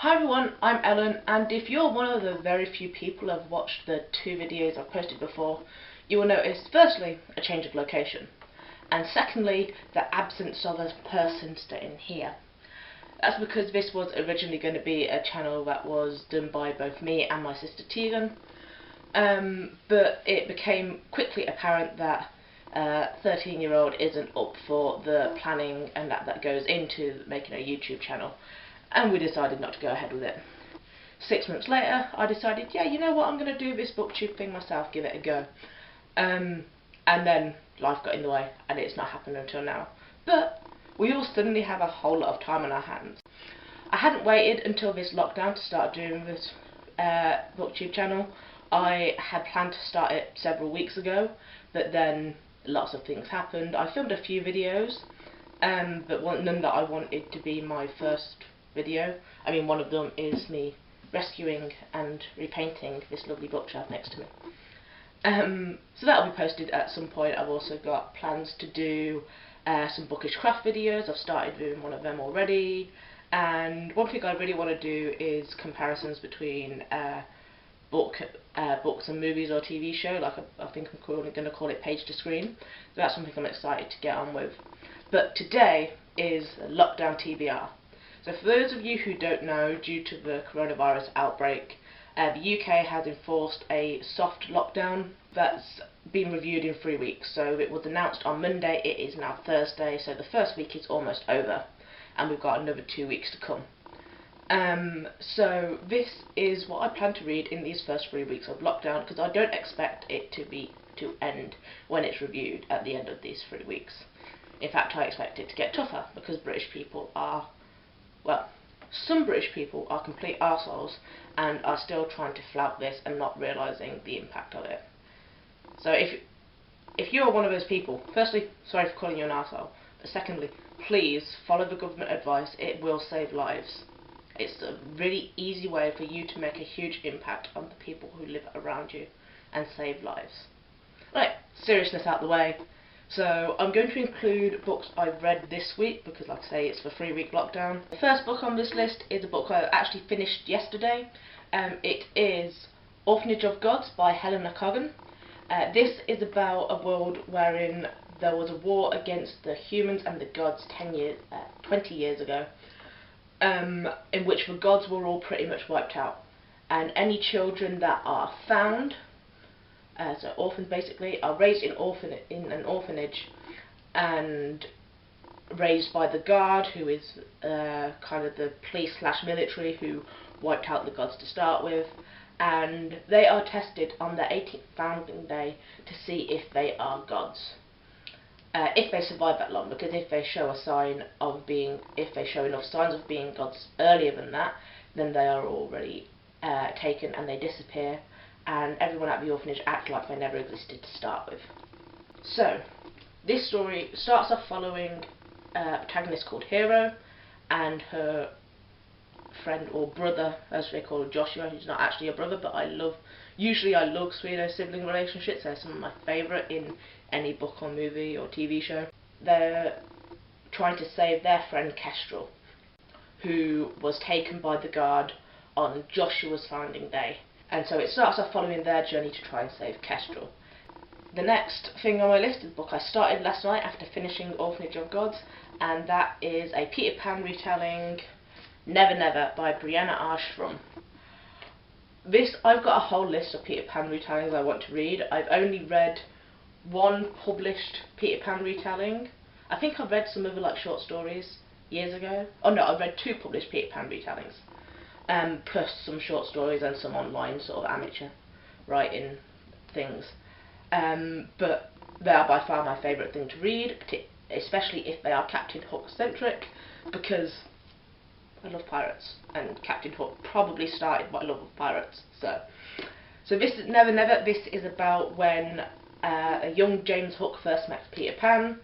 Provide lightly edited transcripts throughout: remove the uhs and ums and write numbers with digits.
Hi everyone, I'm Ellen, and if you're one of the very few people who have watched the 2 videos I've posted before, you will notice firstly a change of location, and secondly the absence of a person sitting here. That's because this was originally going to be a channel that was done by both me and my sister Tegan, but it became quickly apparent that 13-year-old isn't up for the planning and that goes into making a YouTube channel, and we decided not to go ahead with it. 6 months later I decided, yeah, you know what, I'm going to do this booktube thing myself, give it a go. And then life got in the way and it's not happened until now. But we all suddenly have a whole lot of time on our hands. I hadn't waited until this lockdown to start doing this booktube channel. I had planned to start it several weeks ago, but then lots of things happened. I filmed a few videos, but none that I wanted to be my first video. I mean, one of them is me rescuing and repainting this lovely bookshelf next to me. So that'll be posted at some point. I've also got plans to do some bookish craft videos. I've started doing one of them already, and one thing I really want to do is comparisons between books and movies or TV show. Like I think I'm going to call it page to screen. So that's something I'm excited to get on with. But today is lockdown TBR. So for those of you who don't know, due to the coronavirus outbreak, the UK has enforced a soft lockdown that's been reviewed in 3 weeks. So it was announced on Monday, it is now Thursday, so the first week is almost over, and we've got another 2 weeks to come. So this is what I plan to read in these first 3 weeks of lockdown, because I don't expect it to end when it's reviewed at the end of these 3 weeks. In fact, I expect it to get tougher, because British people are, well, some British people are complete arseholes and are still trying to flout this and not realising the impact of it. So if you're one of those people, firstly, sorry for calling you an arsehole, but secondly, please follow the government advice. It will save lives. It's a really easy way for you to make a huge impact on the people who live around you and save lives. Right, seriousness out the way. So I'm going to include books I've read this week because, like I say, it's the 3-week lockdown. The first book on this list is a book I actually finished yesterday. It is Orphanage of Gods by Helena Coggan. This is about a world wherein there was a war against the humans and the gods 20 years ago, in which the gods were all pretty much wiped out, and any children that are found, so orphans basically, are raised in an orphanage and raised by the guard, who is kind of the police/military who wiped out the gods to start with, and they are tested on their 18th founding day to see if they are gods. If they survive that long, because if they show enough signs of being gods earlier than that, then they are already taken and they disappear, and everyone at the orphanage acts like they never existed to start with. So, this story starts off following a protagonist called Hero and her friend or brother, as they call Joshua, who's not actually a brother, but usually I love sibling relationships. They're some of my favourite in any book or movie or TV show. They're trying to save their friend Kestrel, who was taken by the guard on Joshua's founding day. And so it starts off following their journey to try and save Kestrel. The next thing on my list is a book I started last night after finishing Orphanage of Gods, and that is a Peter Pan retelling, Never Never by Brianna Armstrong. I've got a whole list of Peter Pan retellings I want to read. I've only read one published Peter Pan retelling. I think I've read some other like short stories years ago. Oh no, I've read 2 published Peter Pan retellings. Plus some short stories and some online sort of amateur writing things. But they are by far my favourite thing to read, especially if they are Captain Hook centric, because I love pirates, and Captain Hook probably started my love of pirates. So this is Never Never. This is about when a young James Hook first met Peter Pan,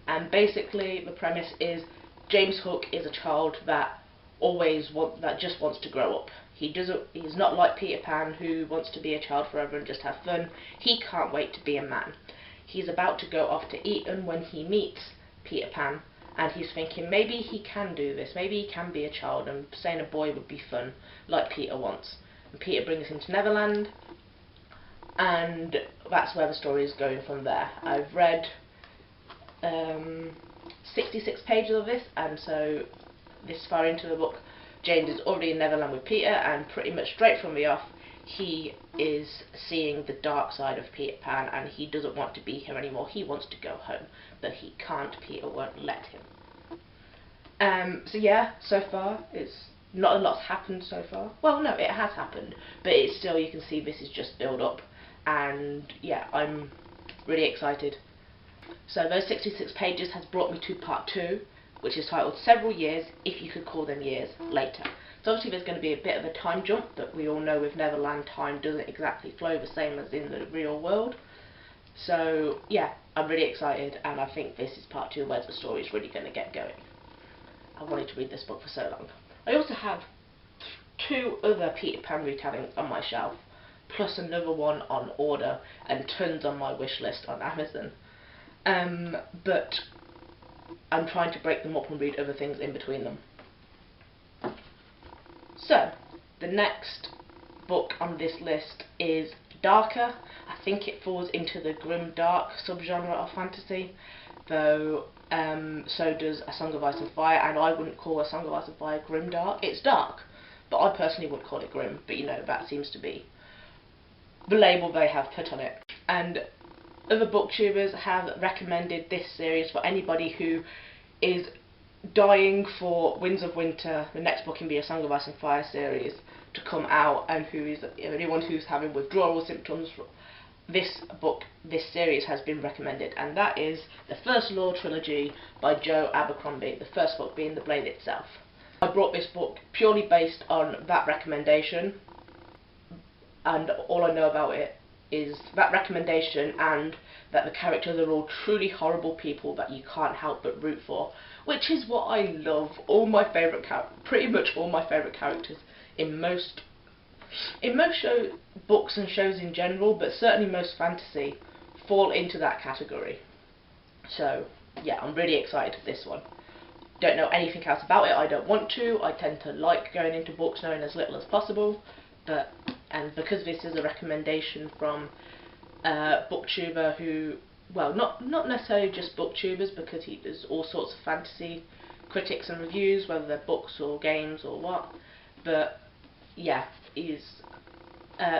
and basically the premise is James Hook is a child that just wants to grow up. He's not like Peter Pan, who wants to be a child forever and just have fun. He can't wait to be a man. He's about to go off to Eton when he meets Peter Pan, and he's thinking maybe he can do this, maybe he can be a child, and saying a boy would be fun, like Peter wants. And Peter brings him to Neverland, and that's where the story is going from there. I've read 66 pages of this, and so this far into the book, James is already in Neverland with Peter, and pretty much straight from the off, he is seeing the dark side of Peter Pan, and he doesn't want to be here anymore. He wants to go home, but he can't. Peter won't let him. So yeah, so far it's not a lot's happened so far. Well, no, it has happened, but it's still, you can see this is just build up, and yeah, I'm really excited. So those 66 pages has brought me to part 2, which is titled Several Years, If You Could Call Them Years, Later. So obviously there's going to be a bit of a time jump, but we all know with Neverland time doesn't exactly flow the same as in the real world. So yeah, I'm really excited, and I think this is part 2 where the story is really going to get going. I wanted to read this book for so long. I also have 2 other Peter Pan retellings on my shelf, plus another one on order, and tons on my wish list on Amazon. But I'm trying to break them up and read other things in between them. So, the next book on this list is darker. I think it falls into the grim dark subgenre of fantasy, though so does A Song of Ice and Fire, and I wouldn't call A Song of Ice and Fire grim dark. It's dark, but I personally wouldn't call it grim, but you know, that seems to be the label they have put on it. And other booktubers have recommended this series for anybody who is dying for Winds of Winter, the next book in the A Song of Ice and Fire series, to come out, and who is anyone who's having withdrawal symptoms. This book, this series has been recommended, and that is the First Law trilogy by Joe Abercrombie, the first book being The Blade itself. I brought this book purely based on that recommendation, and all I know about it is that recommendation, and that the characters are all truly horrible people that you can't help but root for, which is what I love. All my favourite pretty much all my favourite characters in most books and shows in general, but certainly most fantasy, fall into that category. So yeah, I'm really excited for this one. Don't know anything else about it, I don't want to. I tend to like going into books knowing as little as possible, and because this is a recommendation from a booktuber who, well, not necessarily just booktubers, because he does all sorts of fantasy critics and reviews, whether they're books or games or what, but yeah, he's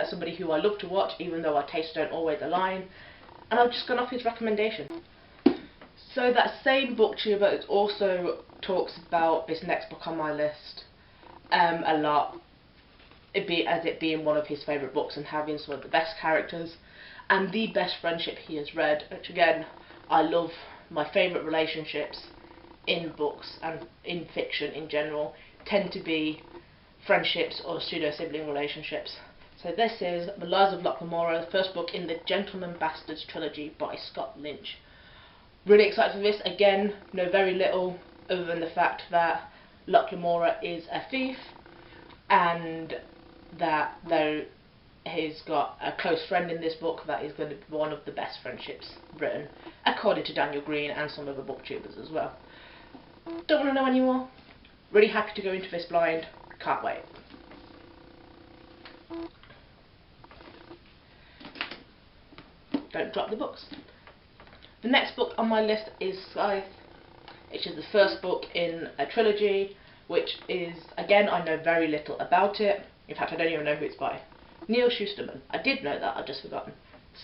somebody who I love to watch, even though our tastes don't always align, and I've just gone off his recommendation. So that same booktuber also talks about this next book on my list a lot, it being one of his favourite books and having some of the best characters and the best friendship he has read, which again, I love my favourite relationships in books and in fiction in general tend to be friendships or pseudo-sibling relationships. So this is The Lies of Locke Lamora, the first book in the Gentleman Bastards trilogy by Scott Lynch. Really excited for this. Again, know very little other than the fact that Locke Lamora is a thief, and that he's got a close friend in this book that is going to be one of the best friendships written, according to Daniel Green and some other booktubers as well. Don't want to know any more. Really happy to go into this blind. Can't wait. Don't drop the books. The next book on my list is Scythe, which is the first book in a trilogy, which is, again, I know very little about it. In fact, I don't even know who it's by. Neil Shusterman. I did know that, I've just forgotten.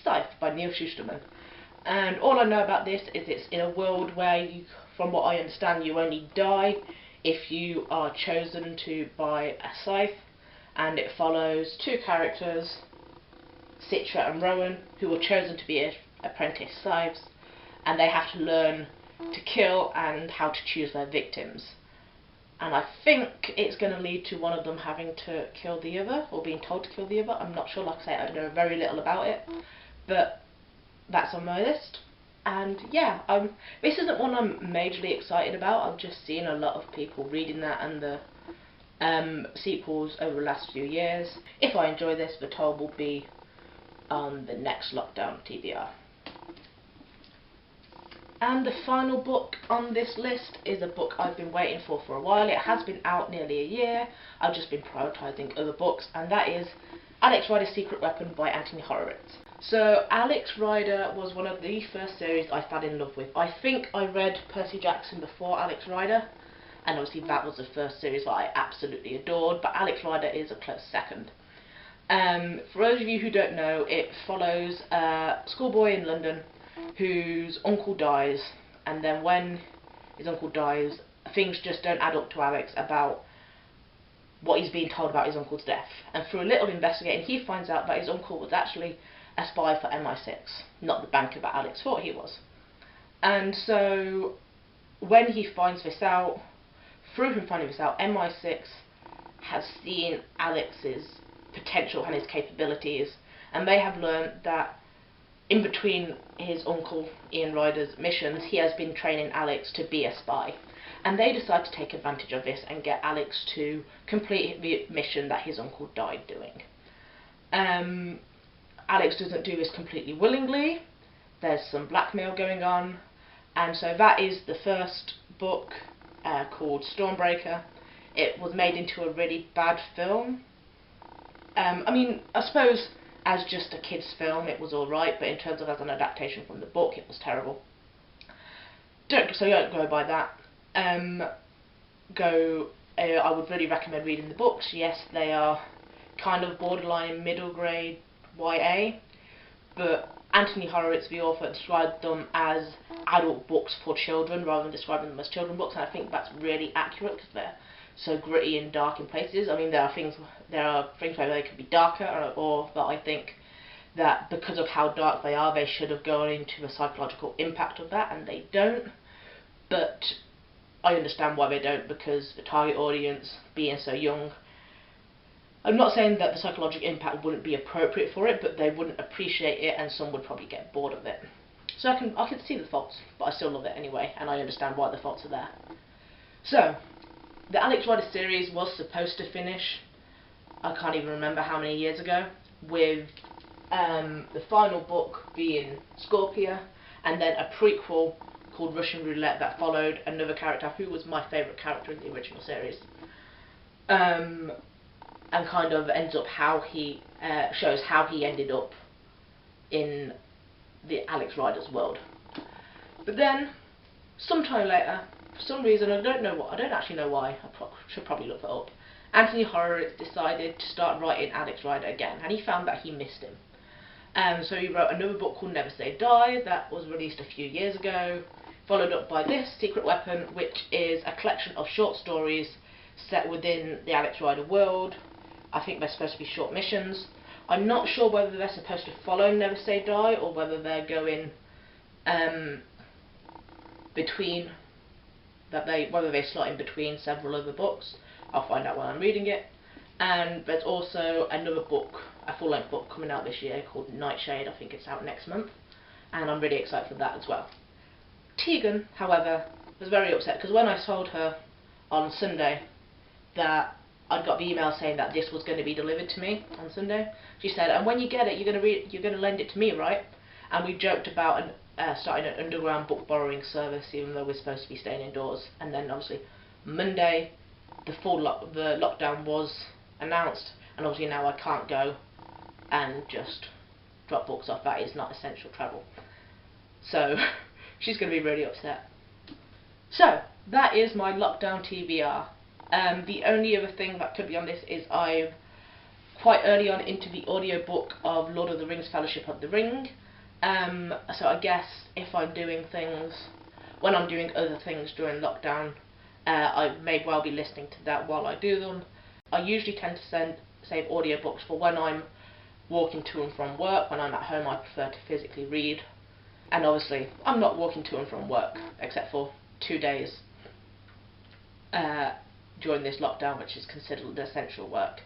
Scythe by Neil Shusterman. And all I know about this is it's in a world where, you, from what I understand, you only die if you are chosen to buy a scythe, and it follows 2 characters, Citra and Rowan, who are chosen to be apprentice scythes, and they have to learn to kill and how to choose their victims. And I think it's going to lead to one of them having to kill the other, or being told to kill the other. I'm not sure, like I say, I know very little about it, but that's on my list. And yeah, this isn't one I'm majorly excited about. I've just seen a lot of people reading that and the sequels over the last few years. If I enjoy this, the toll will be on the next lockdown TBR. And the final book on this list is a book I've been waiting for a while. It has been out nearly a year. I've just been prioritising other books, and that is Alex Rider's Secret Weapon by Anthony Horowitz. So Alex Rider was one of the first series I fell in love with. I think I read Percy Jackson before Alex Rider, and obviously that was the first series that I absolutely adored, but Alex Rider is a close second. For those of you who don't know, it follows a schoolboy in London whose uncle dies, and then when his uncle dies, things just don't add up to Alex about what he's being told about his uncle's death. And through a little investigating, he finds out that his uncle was actually a spy for MI6, not the banker that Alex thought he was. And so when he finds this out, through him finding this out, MI6 has seen Alex's potential and his capabilities, and they have learned that in between his uncle Ian Ryder's missions, he has been training Alex to be a spy. And they decide to take advantage of this and get Alex to complete the mission that his uncle died doing. Alex doesn't do this completely willingly. There's some blackmail going on, and so that is the first book, called Stormbreaker. It was made into a really bad film. I mean, I suppose as just a kid's film it was alright, but in terms of as an adaptation from the book it was terrible. Don't go by that. I would really recommend reading the books. Yes, they are kind of borderline middle grade YA, but Anthony Horowitz, the author, described them as adult books for children rather than describing them as children books, and I think that's really accurate because they're so gritty and dark in places. I mean, there are things where they could be darker, or that I think that because of how dark they are, they should have gone into the psychological impact of that, and they don't. But I understand why they don't, because the target audience being so young, I'm not saying that the psychological impact wouldn't be appropriate for it, but they wouldn't appreciate it, and some would probably get bored of it. So I can see the faults, but I still love it anyway, and I understand why the faults are there. So the Alex Rider series was supposed to finish, I can't even remember how many years ago, with the final book being Scorpia, and then a prequel called Russian Roulette that followed another character who was my favourite character in the original series, and kind of ends up how he shows how he ended up in the Alex Rider's world. But then sometime later, for some reason, I don't actually know why, should probably look that up, Anthony Horowitz decided to start writing Alex Rider again, and he found that he missed him. So he wrote another book called Never Say Die that was released a few years ago, followed up by this, Secret Weapon, which is a collection of short stories set within the Alex Rider world. I think they're supposed to be short missions. I'm not sure whether they're supposed to follow Never Say Die or whether they're going whether they slot in between several other books. I'll find out when I'm reading it. And there's also another book, a full-length book coming out this year called Nightshade. I think it's out next month, and I'm really excited for that as well. Tegan, however, was very upset because when I told her on Sunday that I'd got the email saying that this was going to be delivered to me on Sunday, she said, "And when you get it, you're going to lend it to me, right?" And we joked about starting an underground book borrowing service, even though we're supposed to be staying indoors. And then obviously Monday, the lockdown was announced, and obviously now I can't go and just drop books off. That is not essential travel. So she's going to be really upset. So that is my lockdown TBR. The only other thing that could be on this is I'm quite early on into the audiobook of Lord of the Rings Fellowship of the Ring. So I guess if I'm doing things, when I'm doing other things during lockdown, I may well be listening to that while I do them. I usually tend to save audiobooks for when I'm walking to and from work. When I'm at home I prefer to physically read. And obviously I'm not walking to and from work except for 2 days during this lockdown, which is considered essential work.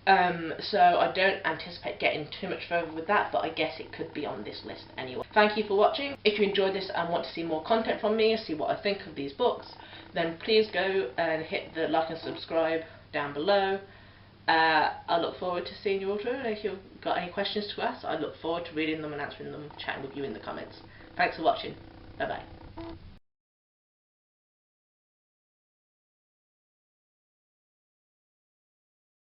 So I don't anticipate getting too much further with that, but I guess it could be on this list anyway. Thank you for watching. If you enjoyed this and want to see more content from me, see what I think of these books, then please go and hit the like and subscribe down below. I look forward to seeing you all through, and if you've got any questions to ask, I look forward to reading them and answering them, chatting with you in the comments. Thanks for watching. Bye bye.